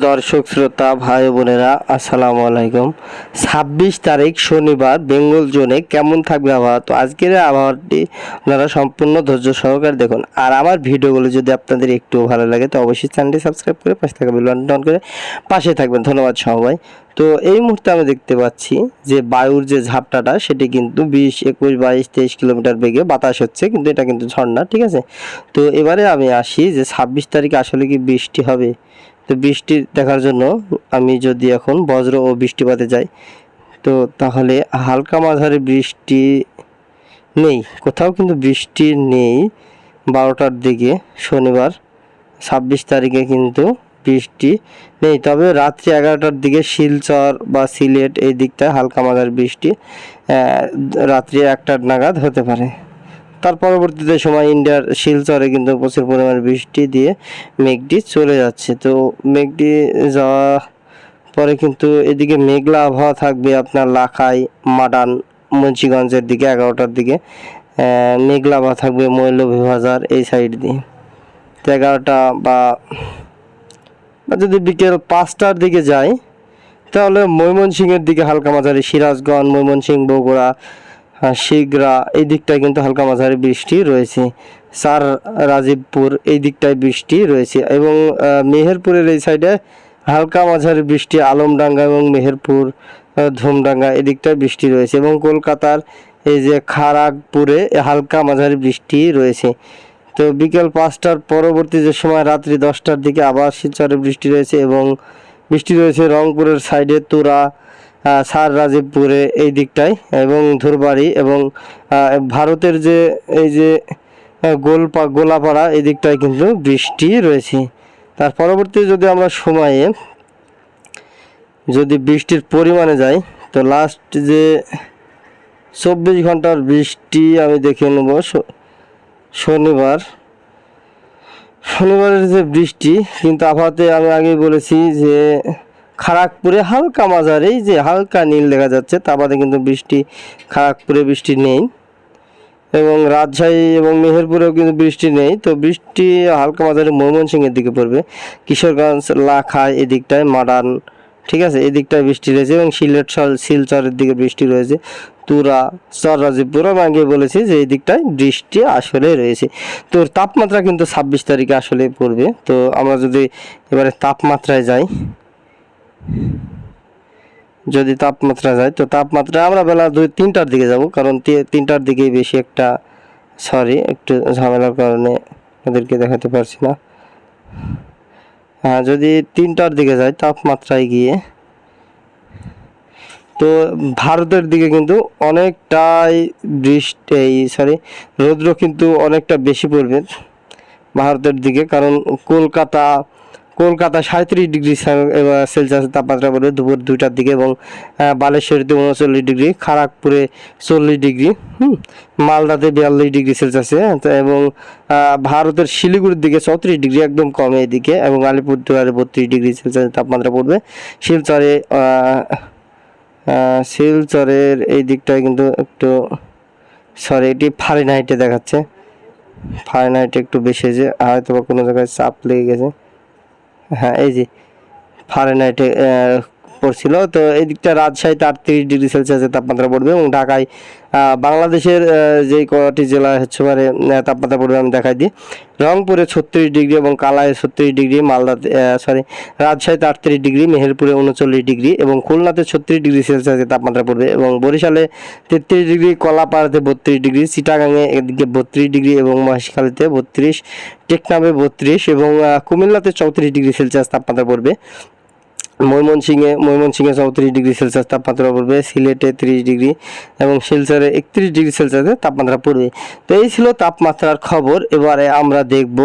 দর্শক শ্রোতা ভাই বোনেরা, আসসালামু আলাইকুম। 26 তারিখ শনিবার বেঙ্গল জোনে কেমন থাকবে আবহাওয়া, তো আজকের আবহাওয়াটি আপনারা সম্পূর্ণ ধৈর্য সহকারে দেখুন। আর আমার ভিডিওগুলো যদি আপনাদের একটু ভালো লাগে তো অবশ্যই চ্যানেলটি সাবস্ক্রাইব করে পাশে থাকা বেল বাটনটি অন করে পাশে থাকবেন। ধন্যবাদ সবাই। তো এই মুহূর্তে আমি দেখতে পাচ্ছি যে বায়ুর যে ঝাপটাটা সেটি কিন্তু 20, 21, 22, 23 কিলোমিটার বেগে বাতাস হচ্ছে, কিন্তু এটা কিন্তু ঝর্ণা, ঠিক আছে। তো এবারে আমি আসি যে 26 তারিখে আসলে কি বৃষ্টি হবে। তো বৃষ্টি দেখার জন্য আমি যদি এখন বজ্র ও বৃষ্টিপাতে যাই, তো তাহলে হালকা মাঝারি বৃষ্টি নেই, কোথাও কিন্তু বৃষ্টি নেই। 12টার দিকে শনিবার 26 তারিখে কিন্তু বৃষ্টি নেই, তবে রাত্রি 11টার দিকে শিলচর বা সিলেট এই দিকটায় হালকা মাঝারি বৃষ্টি রাত্রি 1টার নাগাদ হতে পারে। তার পরবর্তীতে সময় ইন্ডিয়ার শিলচরে কিন্তু প্রচুর পরিমাণে বৃষ্টি দিয়ে মেঘটি চলে যাচ্ছে। তো মেঘটি যাওয়া পরে কিন্তু এদিকে মেঘলা আবহাওয়া থাকবে আপনার লাখাই, মাডান, মুন্সিগঞ্জের দিকে 11টার দিকে মেঘলা আবহাওয়া থাকবে, মৌলভীবাজার এই সাইড দিয়ে। তো 11টা বা যদি বিকেল 5টার দিকে যাই তাহলে ময়মনসিংহের দিকে হালকা মাঝারি, সিরাজগঞ্জ, ময়মনসিংহ, বগুড়া, শিগরা এই দিকটায় কিন্তু হালকা মাঝারি বৃষ্টি রয়েছে। সার রাজীবপুর এই দিকটায় বৃষ্টি রয়েছে, এবং মেহেরপুরের এই সাইডে হালকা মাঝারি বৃষ্টি, আলমডাঙ্গা এবং মেহেরপুর, ধুমডাঙ্গা এদিকটায় বৃষ্টি রয়েছে, এবং কলকাতার এই যে খড়গপুরে হালকা মাঝারি বৃষ্টি রয়েছে। তো বিকেল 5টার পরবর্তী যে সময় রাত্রি 10টার দিকে আবার শিলচরে বৃষ্টি রয়েছে, এবং বৃষ্টি রয়েছে রংপুরের সাইডে তুরা, সার রাজীবপুরে এই দিকটায়, এবং ধুরবাড়ি, এবং ভারতের যে এই যে গোলাপাড়া এই দিকটায় কিন্তু বৃষ্টি রয়েছে। তার পরবর্তী যদি আমরা সময়ে যদি বৃষ্টির পরিমাণে যাই, তো লাস্ট যে 24 ঘন্টার বৃষ্টি আমি দেখে নেব। শনিবারের যে বৃষ্টি কিন্তু আবহাওয়াতে আমি আগেই বলেছি যে খড়গপুরে হালকা মাঝারি, যে হালকা নীল দেখা যাচ্ছে, তা বাদে কিন্তু বৃষ্টি খড়গপুরে বৃষ্টি নেই, এবং রাজশাহী এবং মেহেরপুরেও কিন্তু বৃষ্টি নেই। তো বৃষ্টি হালকা মাঝারি ময়মনসিংহের দিকে পড়বে, কিশোরগঞ্জ, লাখাই এদিকটায়, মাডান, ঠিক আছে, এদিকটায় বৃষ্টি রয়েছে, এবং সিলেট শিলচরের দিকে বৃষ্টি রয়েছে, তুরা, চর রাজীবপুর আমি আগে বলেছি যে এই দিকটায় বৃষ্টি আসলে রয়েছে। তো তাপমাত্রা কিন্তু 26 তারিখে আসলে পড়বে। তো আমরা যদি এবারে তাপমাত্রায় যাই, যদি তাপমাত্রা যায় তো তাপমাত্রা আমরা বেলা 2-3টার দিকে যাব, কারণ 3টার দিকেই বেশি একটা একটু ঝামেলার কারণে ওদেরকে দেখাতে পারছি না। হ্যাঁ, যদি 3টার দিকে যাই তাপমাত্রায় গিয়ে, তো ভারতের দিকে কিন্তু অনেকটাই রৌদ্র কিন্তু অনেকটা বেশি পড়বে ভারতের দিকে, কারণ কলকাতা 37 ডিগ্রি সেলসিয়াস তাপমাত্রা পড়বে দুপুর 2টার দিকে, এবং বালেশ্বরীতে 39 ডিগ্রি, খড়গপুরে 40 ডিগ্রি, মালদাতে 42 ডিগ্রি সেলসিয়াসে, এবং ভারতের শিলিগুড়ির দিকে 34 ডিগ্রি, একদম কমে এদিকে, এবং আলিপুরদুয়ারে 32 ডিগ্রি সেলসিয়াস তাপমাত্রা পড়বে। শিলচরের এই দিকটায় কিন্তু একটু এটি ফারেনহাইটে দেখাচ্ছে, ফারেনহাইটে একটু বেশি হয়েছে, হয়তো বা কোনো জায়গায় চাপ লেগে গেছে। হ্যাঁ, এই যে ফারেনহাইটে পড়ছিল। তো এই দিকটা রাজশাহীতে 38 ডিগ্রি সেলসিয়াসের তাপমাত্রা পড়বে, এবং ঢাকায় বাংলাদেশের যেই কয়টি জেলা হচ্ছে পারে তাপমাত্রা পড়বে আমি দেখাই দিই। রংপুরে 36 ডিগ্রি, এবং কালায় 36 ডিগ্রি, মালদাতে রাজশাহীতে 38 ডিগ্রি, মেহেরপুরে 39 ডিগ্রি, এবং খুলনাতে 36 ডিগ্রি সেলসিয়াসের তাপমাত্রা পড়বে, এবং বরিশালে 33 ডিগ্রি, কলাপাড়াতে 32 ডিগ্রি, চিটাগাঙে এদিকে 32 ডিগ্রি, এবং মহেশখালীতে 32, টেকনাফে 32, এবং কুমিল্লাতে 34 ডিগ্রি সেলসিয়াস তাপমাত্রা পড়বে। ময়মনসিংহে 34 ডিগ্রি সেলসিয়াস তাপমাত্রা পড়বে, সিলেটে 30 ডিগ্রি, এবং শিলচরে 31 ডিগ্রি সেলসিয়াসের তাপমাত্রা পড়বে। তো এই ছিল তাপমাত্রার খবর। এবারে আমরা দেখব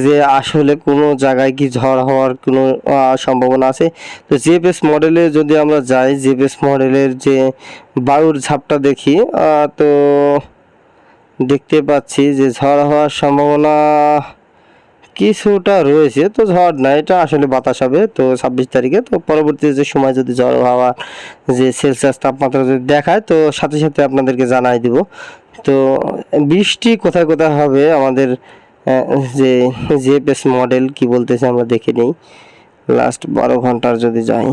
যে আসলে কোনো জায়গায় কি ঝড় হওয়ার কোনো সম্ভাবনা আছে। তো জিএফএস মডেলে যদি আমরা যাই, জিএফএস মডেলের যে বায়ুর ঝাপটা দেখি, তো দেখতে পাচ্ছি যে ঝড় হওয়ার সম্ভাবনা কিছুটা রয়েছে। তো ঝড় না, এটা আসলে বাতাস হবে। তো 26 তারিখে তো পরবর্তী যে সময় যদি ঝড় হাওয়া যে সেলসিয়াস তাপমাত্রা যদি দেখায় তো সাথে সাথে আপনাদেরকে জানাই দিব। তো বৃষ্টি কোথায় কোথায় হবে আমাদের যে জিএফএস মডেল কি বলতেছে আমরা দেখে নিই। লাস্ট 12 ঘন্টার যদি যাই,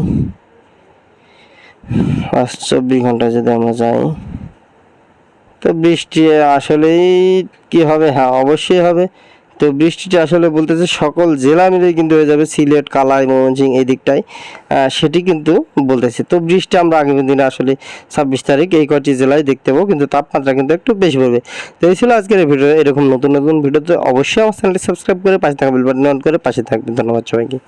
লাস্ট 24 ঘন্টা যদি আমরা যাই, তো বৃষ্টি আসলেই কি হবে? হ্যাঁ, অবশ্যই হবে। তো বৃষ্টিটা আসলে বলতেছে সকল জেলা মিলেই কিন্তু হয়ে যাবে, সিলেট, কালাই, ময়মনসিংহ এই দিকটায়, সেটি কিন্তু বলতেছে। তো বৃষ্টি আমরা আগামী দিনে আসলে 26 তারিখ এই কয়টি জেলায় দেখতে পাবো, কিন্তু তাপমাত্রা কিন্তু একটু বেশি পড়বে। তো এই ছিল আজকের এই ভিডিও। এরকম নতুন নতুন ভিডিওতে অবশ্যই আমার চ্যানেলটি সাবস্ক্রাইব করে পাশে থাকা বেল বাটন অন করে পাশে থাকবেন। ধন্যবাদ সবাইকে।